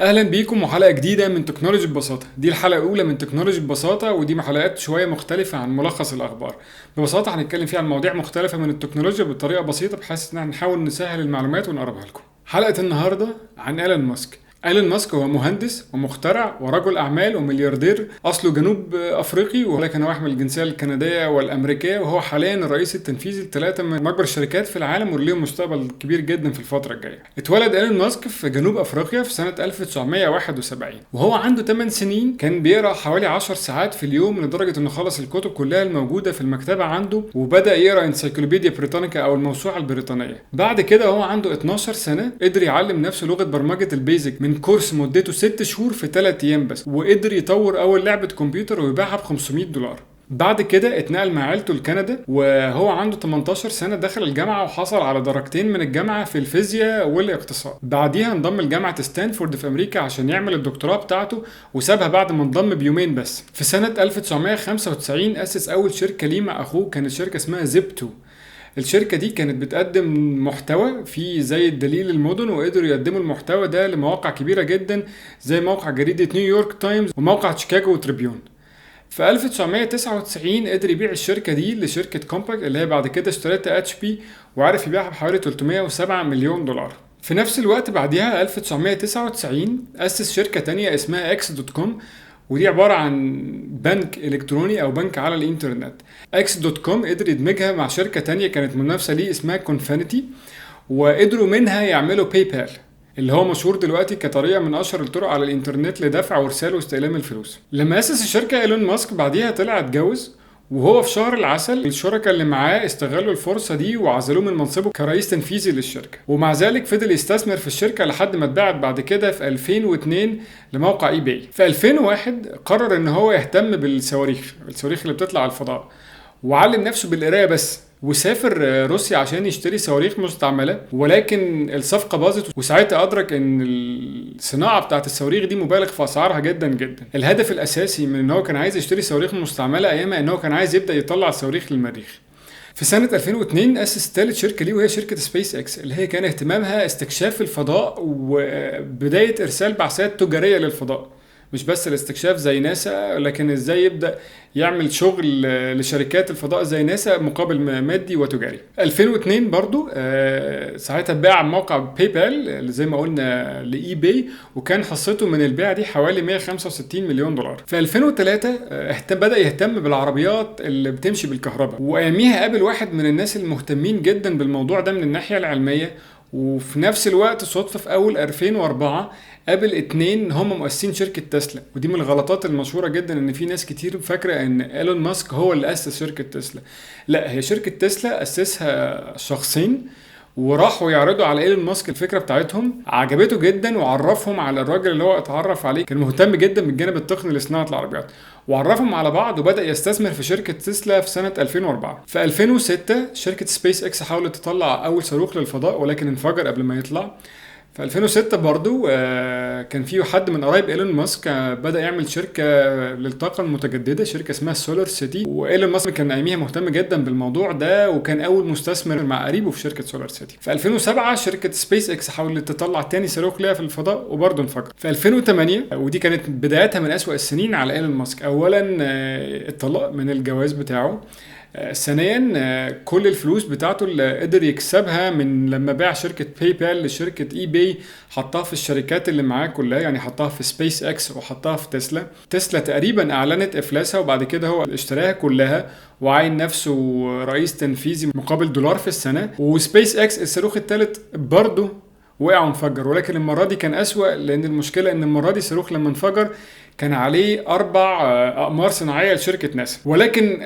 اهلا بيكم وحلقه جديده من تكنولوجي ببساطه. دي الحلقه الاولى من تكنولوجي ببساطه، ودي حلقات شويه مختلفه عن ملخص الاخبار. ببساطه هنتكلم فيها عن مواضيع مختلفه من التكنولوجيا بطريقه بسيطه، بحيث ان احنا نحاول نسهل المعلومات ونقربها لكم. حلقه النهارده عن ايلون ماسك. ايلون ماسك هو مهندس ومخترع ورجل اعمال وملياردير، اصله جنوب افريقي ولكن هو يحمل الجنسيه الكنديه والامريكيه، وهو حاليا الرئيس التنفيذي لثلاثه من اكبر الشركات في العالم وليهم مستقبل كبير جدا في الفتره الجايه. اتولد ايلون ماسك في جنوب افريقيا في سنه 1971، وهو عنده 8 سنين كان بيقرا حوالي 10 ساعات في اليوم، لدرجه انه خلص الكتب كلها الموجوده في المكتبه عنده، وبدا يقرا انسايكلوبيديا بريتانيكا او الموسوعه البريطانيه. بعد كده وهو عنده 12 سنه قدر يعلم نفسه لغه برمجه البيزك من كورس مدته 6 شهور في 3 ايام بس، وقدر يطور اول لعبه كمبيوتر ويبيعها ب $500. بعد كده اتنقل مع عيلته لكندا، وهو عنده 18 سنة دخل الجامعة وحصل على درجتين من الجامعة في الفيزياء والاقتصاد. بعديها انضم لجامعة ستانفورد في أمريكا عشان يعمل الدكتوراه بتاعته، وسابها بعد ما انضم بيومين بس. في سنة 1995 أسس أول شركة ليه مع أخوه، كانت شركة اسمها زيبتو. الشركة دي كانت بتقدم محتوى في زي الدليل المدن، وقدروا يقدموا المحتوى ده لمواقع كبيرة جدا زي موقع جريدة نيويورك تايمز وموقع شيكاغو تريبيون. في 1999 قدر يبيع الشركة دي لشركة كومباك اللي هي بعد كده اشتريتها اتش بي، وعرف يبيعها بحوالي $307 مليون. في نفس الوقت بعدها 1999 أسس شركة تانية اسمها اكس دوت كوم، ودي عبارة عن بنك إلكتروني أو بنك على الإنترنت. اكس دوت كوم قدر يدمجها مع شركة تانية كانت منافسة ليه اسمها كونفينيتي، وقدروا منها يعملوا باي بال اللي هو مشهور دلوقتي كطريقة من أشهر الطرق على الإنترنت لدفع وإرسال واستلام الفلوس. لما أسس الشركة إيلون ماسك بعديها طلع اتجوز، وهو في شهر العسل الشركاء اللي معاه استغلوا الفرصة دي وعزلوه من منصبه كرئيس تنفيذي للشركة، ومع ذلك فضل يستثمر في الشركة لحد ما اتباعت بعد كده في 2002 لموقع اي باي. في 2001 قرر ان هو يهتم بالصواريخ اللي بتطلع على الفضاء، وعلم نفسه بالقرايه بس، وسافر روسيا عشان يشتري صواريخ مستعمله، ولكن الصفقه باظت، وساعتها ادرك ان الصناعه بتاعت الصواريخ دي مبالغ في اسعارها جدا جدا. الهدف الاساسي من ان هو كان عايز يشتري صواريخ مستعمله ايامها ان هو كان عايز يبدا يطلع الصواريخ للمريخ. في سنة 2002 أسس ثالث شركة ليه، وهي شركة سبيس اكس، اللي هي كان اهتمامها استكشاف الفضاء وبداية إرسال بعثات تجارية للفضاء. مش بس الاستكشاف زي ناسا، لكن ازاي يبدأ يعمل شغل لشركات الفضاء زي ناسا مقابل مادي وتجاري. 2002 برضو ساعتها باع موقع باي بال اللي زي ما قلنا لاي باي، وكان حصته من البيع دي حوالي $165 مليون. في 2003 بدأ يهتم بالعربيات اللي بتمشي بالكهرباء، واياميها قابل واحد من الناس المهتمين جدا بالموضوع ده من الناحية العلمية، وفي نفس الوقت صدفة في أول 2004 قابل اتنين هم مؤسسين شركة تسلا. ودي من الغلطات المشهورة جدا، ان في ناس كتير فاكرة ان ايلون ماسك هو اللي أسس شركة تسلا. لا، هي شركة تسلا أسسها شخصين، وراحوا يعرضوا على ايلون ماسك الفكره بتاعتهم، عجبته جدا وعرفهم على الراجل اللي هو اتعرف عليه، كان مهتم جدا بالجانب التقني لصناعه العربيات، وعرفهم على بعض، وبدا يستثمر في شركه تسلا في سنه 2004. في 2006 شركه سبيس اكس حاولت تطلع اول صاروخ للفضاء، ولكن انفجر قبل ما يطلع. في 2006 برضو كان في حد من قرايب ايلون ماسك بدأ يعمل شركة للطاقة المتجددة، شركة اسمها سولار سيتي، وايلون ماسك كان اياميها مهتم جدا بالموضوع ده، وكان اول مستثمر مع قريبه في شركة سولار سيتي. في 2007 شركة سبيس اكس حاولت تطلع تاني صاروخ ليها في الفضاء وبرضه انفجر. في 2008 ودي كانت بدايتها من أسوأ السنين على ايلون ماسك، اولا الطلاق من الجواز بتاعه، ثانيا كل الفلوس بتاعته اللي قدر يكسبها من لما باع شركة باي بال لشركة اي باي حطها في الشركات اللي معاه كلها، يعني حطها في سبيس اكس وحطها في تسلا. تسلا تقريبا اعلنت افلاسها، وبعد كده هو اشتراها كلها وعين نفسه رئيس تنفيذي مقابل $1 في السنة. وسبيس اكس الصاروخ الثالث برضه وقع وانفجر، ولكن المرة دي كان أسوأ، لأن المشكلة إن المرة دي الصاروخ لما انفجر كان عليه 4 أقمار صناعية لشركة ناسا، ولكن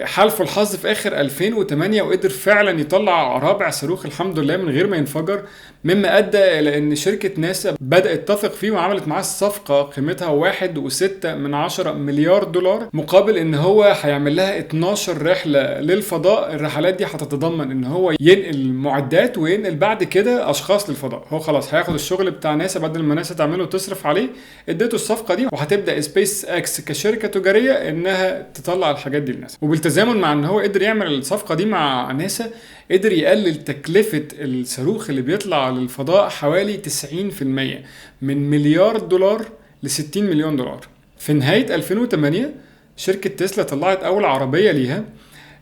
حالفه الحظ في آخر 2008 وقدر فعلا يطلع رابع صاروخ الحمد لله من غير ما ينفجر، مما أدى إلى إن شركة ناسا بدأت تثق فيه وعملت معاه الصفقة قيمتها $1.6 مليار، مقابل إن هو هيعمل لها 12 رحلة للفضاء. الرحلات دي هتتضمن إن هو ينقل معدات وينقل بعد كده أشخاص للفضاء. هو خلاص هياخد الشغل بتاع ناسا بدل ما ناسا تعمله وتصرف عليه، اديته الصفقة دي فهتبدا سبيس اكس كشركه تجاريه انها تطلع الحاجات دي للناس. وبالتزامن مع ان هو قدر يعمل الصفقه دي مع ناسا، قدر يقلل تكلفه الصاروخ اللي بيطلع للفضاء حوالي 90%، من مليار دولار ل 60 مليون دولار. في نهايه 2008 شركه تسلا طلعت اول عربيه ليها.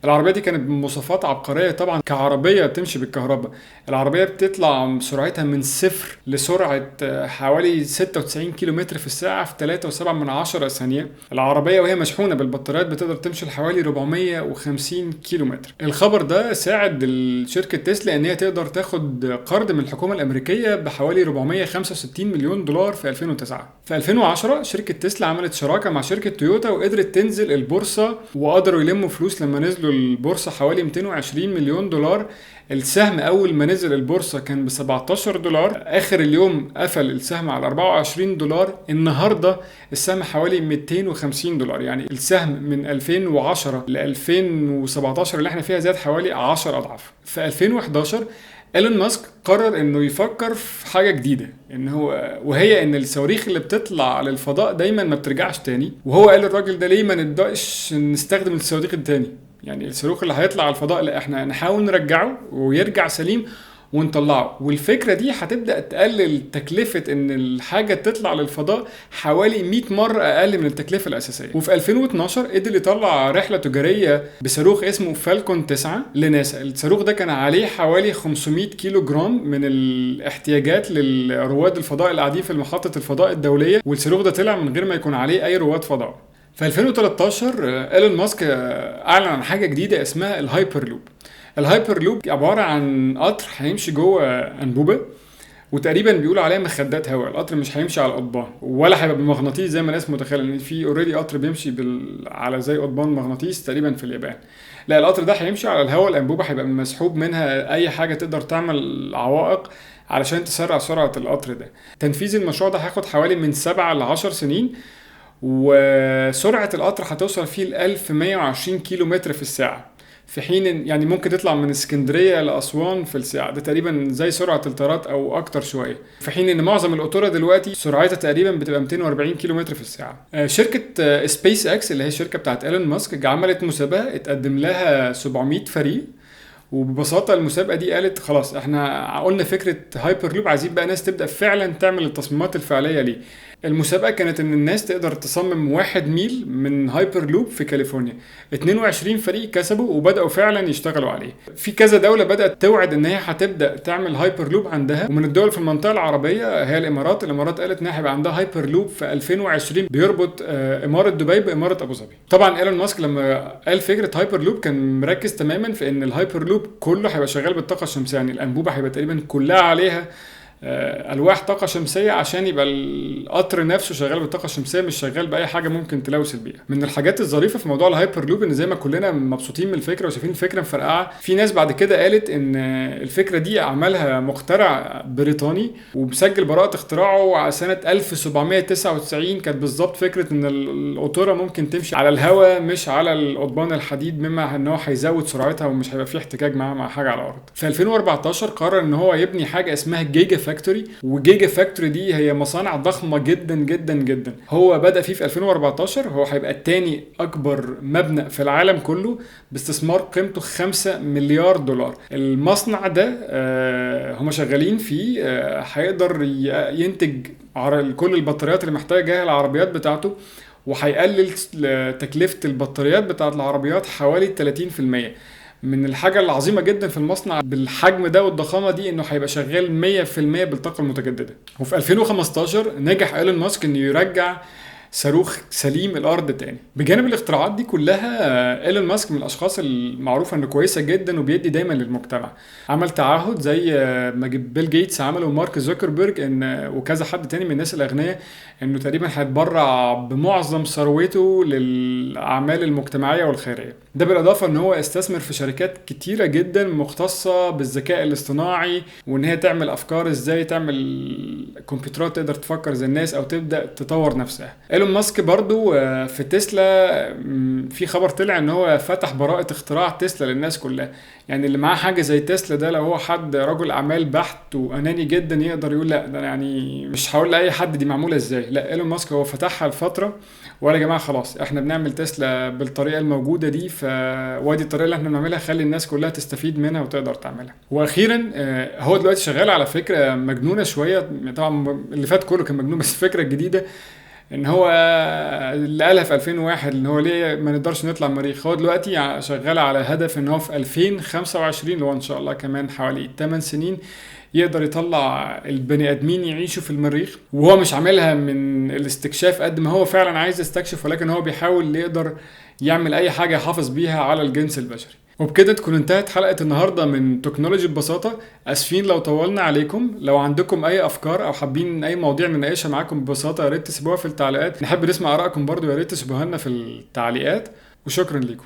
العربية دي كانت بمواصفات عبقرية طبعا كعربية بتمشي بالكهرباء. العربية بتطلع سرعتها من صفر لسرعة حوالي 96 كيلومتر في الساعة في 3.7 ثانية. العربية وهي مشحونة بالبطاريات بتقدر تمشي لحوالي 450 كيلومتر. الخبر ده ساعد شركة تسلا ان هي تقدر تاخد قرض من الحكومة الامريكية بحوالي 465 مليون دولار في 2009. في 2010 شركة تسلا عملت شراكة مع شركة تويوتا وقدرت تنزل البورصة، وقدروا يلموا فلوس لما نزلوا البورصة حوالي 220 مليون دولار. السهم اول ما نزل البورصة كان ب 17 دولار، اخر اليوم قفل السهم على 24 دولار. النهاردة السهم حوالي 250 دولار، يعني السهم من 2010 ل 2017 اللي احنا فيها زاد حوالي 10 اضعاف. في 2011 ايلون ماسك قرر انه يفكر في حاجه جديده، وهي ان الصواريخ اللي بتطلع للفضاء دايما ما بترجعش تاني. وهو قال الراجل ده ليه ما نبداش نستخدم الصواريخ التاني، يعني الصاروخ اللي هيطلع على الفضاء لا احنا نحاول نرجعه ويرجع سليم ونطلعه. والفكرة دي هتبدأ تقلل تكلفة ان الحاجة تطلع للفضاء حوالي 100 مرة اقل من التكلفة الاساسية. وفي 2012 قدر يطلع رحلة تجارية بصاروخ اسمه فالكون 9 لناسا. الصاروخ ده كان عليه حوالي 500 كيلو جرام من الاحتياجات للرواد الفضاء اللي قاعدين في محطة الفضاء الدولية، والصاروخ ده طلع من غير ما يكون عليه اي رواد فضاء. في 2013 ايلون ماسك اعلن عن حاجة جديدة اسمها الهايبر لوب. الهايبر لوب عبارة عن قطر هيمشي جوه أنبوبة، وتقريبا بيقولوا عليها مخدات هواء. القطر مش هيمشي على القضبان ولا هيبقى بمغناطيس زي ما الناس متخيله، ان في اوريدي قطر بيمشي على زي قضبان مغناطيس تقريبا في اليابان. لا، القطر ده هيمشي على الهواء. الانبوبه هيبقى مسحوب منها اي حاجه تقدر تعمل عوائق علشان تسرع سرعه القطر ده. تنفيذ المشروع ده هياخد حوالي من 7 ل 10 سنين، وسرعه القطر هتوصل فيه ل 1120 كيلو متر في الساعه، في حين يعني ممكن تطلع من اسكندريه لاسوان في الساعه. ده تقريبا زي سرعه الطيارات او اكتر شويه، في حين ان معظم القطوره دلوقتي سرعتها تقريبا بتبقى 240 كيلو متر في الساعه. شركه سبيس اكس اللي هي الشركه بتاعت ايلون ماسك عملت مسابقه اتقدم لها 700 فريق، وببساطه المسابقه دي قالت خلاص احنا قلنا فكره هايبر لوب، عايزين بقى ناس تبدا فعلا تعمل التصميمات الفعليه ليه. المسابقه كانت ان الناس تقدر تصمم 1 ميل من هايبر لوب في كاليفورنيا. 22 فريق كسبوا وبداوا فعلا يشتغلوا عليه. في كذا دوله بدات توعد ان هي هتبدا تعمل هايبر لوب عندها، ومن الدول في المنطقه العربيه هي الامارات قالت ان هيبقى عندها هايبر لوب في 2020 بيربط اماره دبي باماره ابو ظبي. طبعا ايلون ماسك لما قال فكره هايبر لوب كان مركز تماما في ان الهايبر لوب كله هيبقى شغال بالطاقه الشمسيه، يعني الانبوبه هيبقى تقريبا كلها عليها الواح طاقه شمسيه عشان يبقى القطر نفسه شغال بالطاقه الشمسيه، مش شغال باي حاجه ممكن تلوث البيئه. من الحاجات الظريفه في موضوع الهايبر لوب ان زي ما كلنا مبسوطين من الفكره وشايفين الفكره مفرقعه، في ناس بعد كده قالت ان الفكره دي عملها مخترع بريطاني ومسجل براءه اختراعه على سنه 1799. كانت بالظبط فكره ان القطوره ممكن تمشي على الهواء مش على القضبان الحديد، مما ان هو هيزود سرعتها ومش هيبقى فيه احتكاك معاها مع حاجه على الارض. في 2014 قرر ان هو يبني حاجه اسمها جيجا فاكتوري، وجيجا فاكتوري دي هي مصانع ضخمه جدا جدا جدا. هو بدأ فيه في 2014. هو هيبقى الثاني اكبر مبنى في العالم كله باستثمار قيمته 5 مليار دولار. المصنع ده هم شغالين فيه هيقدر ينتج كل البطاريات اللي محتاجها العربيات بتاعته، وهيقلل تكلفه البطاريات بتاعت العربيات حوالي 30%. من الحاجة العظيمة جدا في المصنع بالحجم ده والضخامة دي انه هيبقى شغال 100% بالطاقة المتجددة. وفي 2015 نجح ايلون ماسك انه يرجع صاروخ سليم الارض تاني. بجانب الاختراعات دي كلها ايلون ماسك من الاشخاص المعروفه انه كويسه جدا وبيدي دايما للمجتمع. عمل تعهد زي ما بيل جيتس عمله ومارك زوكربيرج وكذا حد تاني من الناس الاغنياء، انه تقريبا هيتبرع بمعظم ثروته للاعمال المجتمعيه والخيريه. ده بالاضافه ان هو استثمر في شركات كتيره جدا مختصه بالذكاء الاصطناعي، وان هي تعمل افكار ازاي تعمل كمبيوترات تقدر تفكر زي الناس او تبدا تطور نفسها. ايلون ماسك برضو في تسلا في خبر طلع ان هو فتح براءة اختراع تسلا للناس كلها. يعني اللي معاه حاجة زي تسلا ده، لو هو حد رجل اعمال بحت واناني جدا، يقدر يقول لا ده أنا يعني مش هقول لاي حد دي معمولة ازاي، لا ايلون ماسك هو فتحها لفترة وقال يا جماعة خلاص احنا بنعمل تسلا بالطريقة الموجودة دي، وادي الطريقة اللي احنا بنعملها، خلي الناس كلها تستفيد منها وتقدر تعملها. واخيرا هو دلوقتي شغال على فكرة مجنونة شوية، طبعا اللي فات كله كان مجنون، بس الفكرة الجديدة ان هو اللي قالها في 2001 ان هو ليه ما نقدرش نطلع المريخ، هو دلوقتي شغال على هدف ان هو في 2025 اللي هو ان شاء الله كمان حوالي 8 سنين يقدر يطلع البني ادمين يعيشوا في المريخ. وهو مش عاملها من الاستكشاف قد ما هو فعلا عايز يستكشف، ولكن هو بيحاول يقدر يعمل اي حاجة يحافظ بيها على الجنس البشري. وبكده تكون انتهت حلقة النهاردة من تكنولوجي ببساطة. اسفين لو طولنا عليكم، لو عندكم اي افكار او حابين اي مواضيع نناقشها معاكم ببساطة يا ريت تسيبوها في التعليقات، نحب نسمع ارائكم برضو، يا ريت تسيبوها لنا في التعليقات. وشكرا لكم.